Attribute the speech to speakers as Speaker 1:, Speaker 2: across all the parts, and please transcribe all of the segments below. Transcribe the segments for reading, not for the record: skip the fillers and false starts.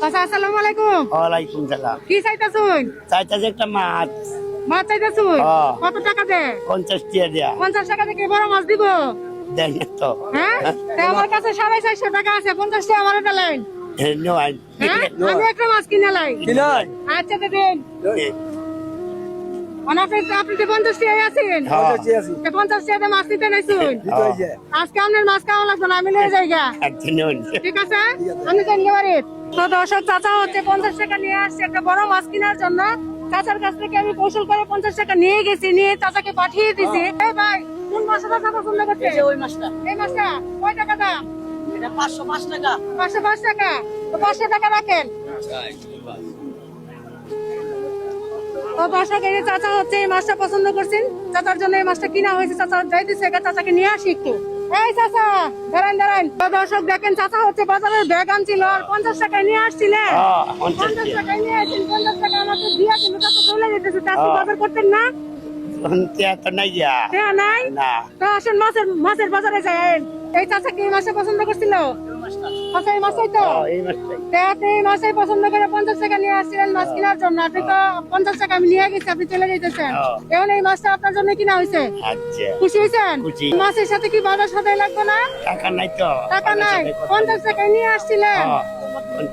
Speaker 1: আসসালামু আলাইকুম।
Speaker 2: ওয়ালাইকুম সালাম।
Speaker 1: কি চাইতাছুন?
Speaker 2: চাইতাছে একটা মাছ।
Speaker 1: মাছ চাইতাছুন? কত টাকা দে?
Speaker 2: 50 টাকা দেয়া।
Speaker 1: 50 টাকা থেকে বড় মাছ দিব?
Speaker 2: দেন না তো।
Speaker 1: হ্যাঁ, আমার কাছে 450 টাকা আছে, 50 টাকা আমার ডালেন।
Speaker 2: নয়।
Speaker 1: হ্যাঁ, আমি একটা মাছ কিনে লাই।
Speaker 2: কিনাই।
Speaker 1: আচ্ছা দেন। আপনি তো 50 টাকা আছেন। 50 টাকা মাছ নিতে নাইছুন। আজকে আপনার মাছ খাওয়া লাগবে না, আমি নিয়ে যাইগা। ঠিক আছে, আমি ধন্যবাদ। তো দর্শক, চাচা হচ্ছে 50 টাকা নিয়ে আসছে একটা বড় মাছ কেনার জন্য। চাচার কাছ থেকে আমি কৌশল করে 50 টাকা নিয়ে গেছি, নিয়ে চাচাকে পাঠিয়ে দিছি। এই ভাই, কোন মাছটা চাচা পছন্দ করছে?
Speaker 3: ওই মাছটা।
Speaker 1: এই মাছটা কয় টাকা দাম?
Speaker 3: এটা 505 টাকা।
Speaker 1: 505 টাকা। তো 500 টাকা রাখেন। তো দর্শক, এই যে চাচা হচ্ছে এই মাছটা পছন্দ করছেন, চাচার জন্য এই মাছটা কিনা হয়েছে। চাচা যাইতেছে, চাচাকে নিয়ে আসি একটু। এই চাচা, দাঁড়ান। তো দর্শক দেখেন, চাচা হচ্ছে বাজারের ব্যাগ আনছিল আর 50 টাকায় নিয়ে আসছিলেন। 50 টাকায় নিয়ে আসছেন, 50 টাকা আমাকে দিয়া দিল। চাচা চলে যেতেছে, চাচা বাজার করতেন না? নাই
Speaker 2: না।
Speaker 1: তো আসেন মাছের বাজারে যাই। এই চাচা কি এই মাছটা পছন্দ করছিল? আচ্ছা, এই মাছটাই তো। এই মাছটাই পছন্দ করে 50 টাকা নিয়ে আসছিলেন মাছ কেনার জন্য। আপনি তো 50 টাকা আমি নিয়ে গেছি, আপনি চলে যেতেছেন। এখন এই মাছটা আপনার জন্য কিনা হয়েছে। খুশি হয়েছেন? মাছের সাথে কি বাজার সদাই লাগবে না?
Speaker 2: টাকা নাই তো।
Speaker 1: টাকা নাই, 50 টাকায় নিয়ে আসছিলেন।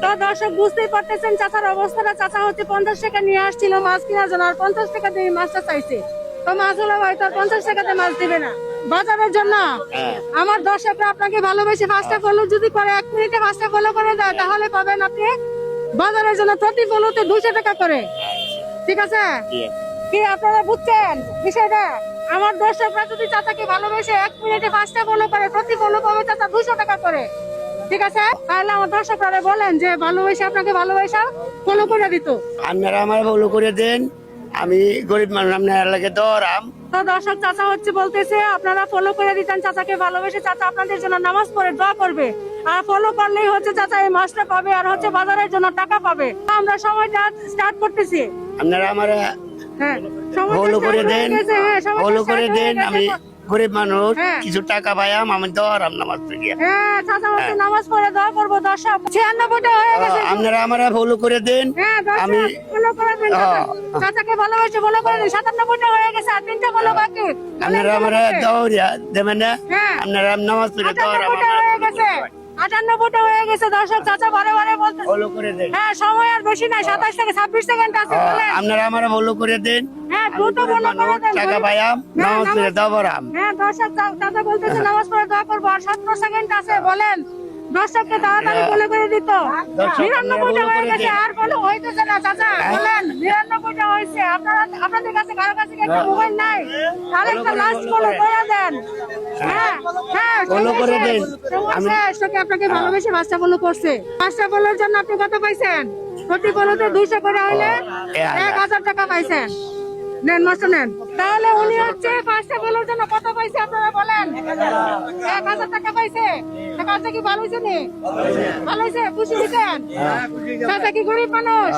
Speaker 1: তো দর্শক, বুঝতেই পারতেছেন চাচার অবস্থাটা। চাচা হচ্ছে 50 টাকা নিয়ে আসছিল মাছ কেনার জন্য, আর 50 টাকা দিয়ে মাছটা চাইছে। তো মাছ হলো হয়তো 50 টাকাতে মাছ দিবে না বাজারের জন্য। আমার দর্শকরা আপনাকে ভালোবেসে 5টা ফলো যদি করে, 1 মিনিটে 5টা ফলো করে দেয়, তাহলে পাবেন আপনি বাজারের জন্য প্রতি ফলোতে 200 টাকা করে। ঠিক আছে? কি আপনারা বুঝছেন বিষয়টা? আমার দর্শকরা যদি চাচাকে ভালোবেসে 1 মিনিটে 5টা ফলো করে, প্রতি ফলো পাবে চাচা 200 টাকা করে। ঠিক আছে? তাহলে আমার দর্শকরা বলেন যে ভালোবেসে আপনাকে ভালোবাসা ফলো করে দিত।
Speaker 2: আপনারা আমার ফলো করে দেন, আমি গরিব মানুষ, আপনার লাগে দরাম।
Speaker 1: তো দর্শক, চাচা হচ্ছে বলতেছে আপনারা ফলো করে দিতেন চাচাকে ভালোবেসে। চাচা আপনাদের জন্য নামাজ পড়ে দোয়া করবে, আর ফলো করলেই হচ্ছে চাচা এই মাছটা পাবে, আর হচ্ছে বাজারের জন্য টাকা পাবে। আমরা সময়টা স্টার্ট করতেছি।
Speaker 2: আপনারা আমার
Speaker 1: হ্যাঁ,
Speaker 2: ফলো করে দেন, ফলো করে দেন। আমি গরিব মানুষ,
Speaker 1: হ্যাঁ।
Speaker 2: কিছু টাকা পাইয়াম, আমি দরাম নামাজ পড়িয়া।
Speaker 1: হ্যাঁ, চাচা হচ্ছে নামাজ পড়ে দোয়া করবো। দর্শক, 96টা হয়ে গেছে।
Speaker 2: আপনারা আমার ফলো করে দেন।
Speaker 1: হ্যাঁ
Speaker 2: আমি
Speaker 1: দর্শক, ফলো করে দেন। চাচাকে ভালোবেসে ফলো করে দিন। 97টা হয়ে গেছে, আর 3টা ফলো বাকি।
Speaker 2: আপনারা আমার দৌড়িয়া দেবেন না।
Speaker 1: হ্যাঁ।
Speaker 2: আপনারা নামাজ পড়ে দরাম।
Speaker 1: 98টা হয়ে গেছে, 98টা হয়ে গেছে। দর্শক, চাচা বারে বলতে
Speaker 2: ফলো করে দেন।
Speaker 1: হ্যাঁ, সময় আর বেশি নাই, 27 থেকে 26 সেকেন্ড আছে। বলেন।
Speaker 2: আপনারা আমার ফলো করে দেন।
Speaker 1: হ্যাঁ, দ্রুত ফলো করে দেন।
Speaker 2: টাকা পাইয়াম, নামাজ পড়ে দরাম।
Speaker 1: হ্যাঁ দর্শক, চাচা বলতেছে নামাজ পড়ে দোয়া করবো, আর 17 সেকেন্ড আছে। বলেন, দর্শককে তাড়াতাড়ি ফলো করে দিত। 99টা হয়ে গেছে, আর ফলো হইতেছে না। চাচা বলেন, 99টা হয়েছে। আপনাদের কাছে কারো কাছে কি একটা মোবাইল নাই? আরেকটা লাস্ট ফলো করে দেন। হ্যাঁ,
Speaker 2: ফলো করে দেন।
Speaker 1: আপনাকে ভালোবেসে 5টা ফলো করছে। 5টা ফলোর জন্য আপনি কত পাইছেন? প্রতি ফলোতে 200 করে হইলে 1000 টাকা পাইছেন। নেন মাছটা নেন। তাহলে উনি হচ্ছে 5টা ফলোর জন্য কত পাইছে আপনারা বলেন? 1000 টাকা পাইছে। টাকাটা কি ভালো হয়েছে নি? ভালো হয়েছে? খুশি হয়েছেন? চাচা কি গরিব মানুষ?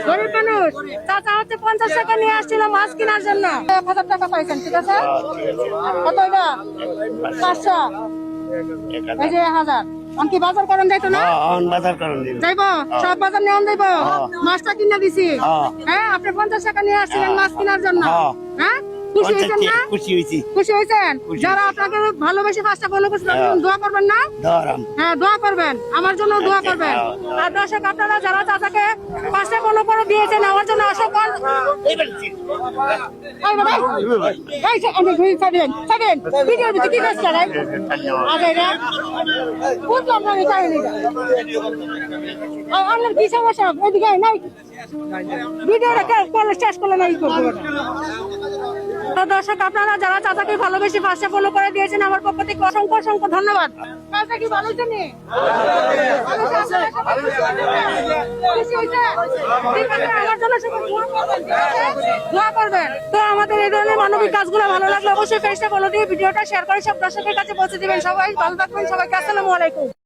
Speaker 1: গরিব মানুষ। চাচা হচ্ছে 50 টাকা নিয়ে আসছিল মাছ কেনার জন্য, 1000 টাকা পাইছেন। ঠিক আছে? কত এটা? 500। এই যে 1000। কি বাজার করেন যাইতো না?
Speaker 2: বাজার করেন
Speaker 1: যাইবো, সব বাজার নিয়ে যাইবো। মাছটা কিনে দিছি। হ্যাঁ, আপনি 50 টাকা নিয়ে আসছিলেন মাছ কেনার জন্য। হ্যাঁ, খুশি হয়েছেন না?
Speaker 2: খুশি হয়েছি।
Speaker 1: খুশি হয়েছেন? যারা আপনাকে ভালোবেসে 5টা ফলো করছে, দোয়া করবেন না? হ্যাঁ, দোয়া করবেন, আমার জন্য দোয়া করবেন। আর দর্শক, আপনারা যারা চাচাকে 5টা ফলো করে দিয়েছেন, আমার জন্য অসংখ্য। বুঝলাম না আমি কাহিনী। আপনার কি সমস্যা? এদিকে নাই, ভিডিওটা শেষ করলে নাই করবো। তো দর্শক, আপনারা যারা চাচাকে ভালোবেসে 5টা ফলো করে দিয়েছেন, আমার পক্ষ থেকে অসংখ্য ধন্যবাদ। চাচা কি ভালো হয়েছে? আমার জন্য দোয়া করবেন। তো আমাদের এই ধরনের মানবিক কাজগুলো ভালো লাগলে অবশ্যই পেজটা ফলো দিয়ে ভিডিওটা শেয়ার করে সব দর্শকের কাছে পৌঁছে দিবেন। সবাই ভালো থাকবেন। সবাইকে আসসালামু আলাইকুম।